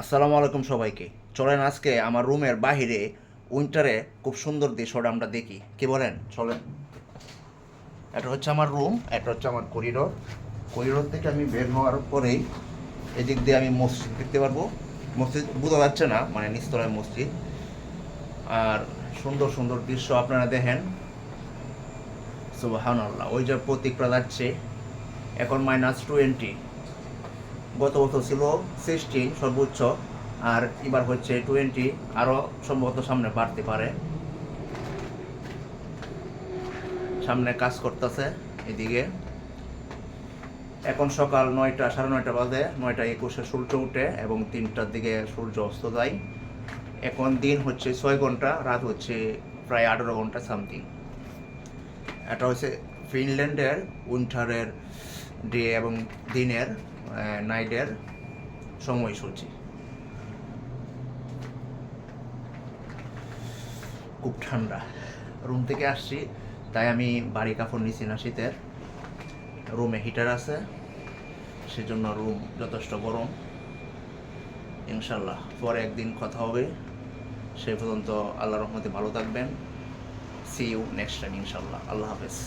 আসসালামু আলাইকুম সবাইকে। চলেন আজকে আমার রুমের বাহিরে উইন্টারে খুব সুন্দর দৃশ্যটা আমরা দেখি, কি বলেন? চলেন। এটা হচ্ছে আমার রুম, এটা হচ্ছে আমার করিডোর। করিডোর থেকে আমি বের হওয়ার পরেই এদিক দিয়ে আমি মসজিদ দেখতে পারবো। মসজিদ বোঝা যাচ্ছে না, মানে নিচতলায় মসজিদ। আর সুন্দর সুন্দর দৃশ্য আপনারা দেখেন। সুবহানাল্লাহ, ওই যে প্রতীকটা যাচ্ছে, এখন -20। গত বছর ছিল 16 সর্বোচ্চ, আর এবার হচ্ছে 20, আরও সম্ভবত সামনে বাড়তে পারে। সামনে কাজ করতেছে এদিকে। এখন সকাল 9টা, 9:30 বাজে। 9:21 সূর্য উঠে এবং 3টার দিকে সূর্য অস্ত যায়। এখন দিন হচ্ছে 6 ঘন্টা, রাত হচ্ছে প্রায় 18 ঘন্টা সামথিং। এটা হচ্ছে ফিনল্যান্ডের উইন্টারের ডে এবং দিনের নাইটের সময়সূচি। খুব ঠান্ডা। রুম থেকে আসছি, তাই আমি বাড়ি কাপড় নিছি না শীতের। রুমে হিটার আছে, সেজন্য রুম যথেষ্ট গরম। ইনশাল্লাহ পরে একদিন কথা হবে। সে পর্যন্ত আল্লাহর রহমতে ভালো থাকবেন। সি ইউ নেক্সট টাইম ইনশাল্লাহ। আল্লাহ হাফেজ।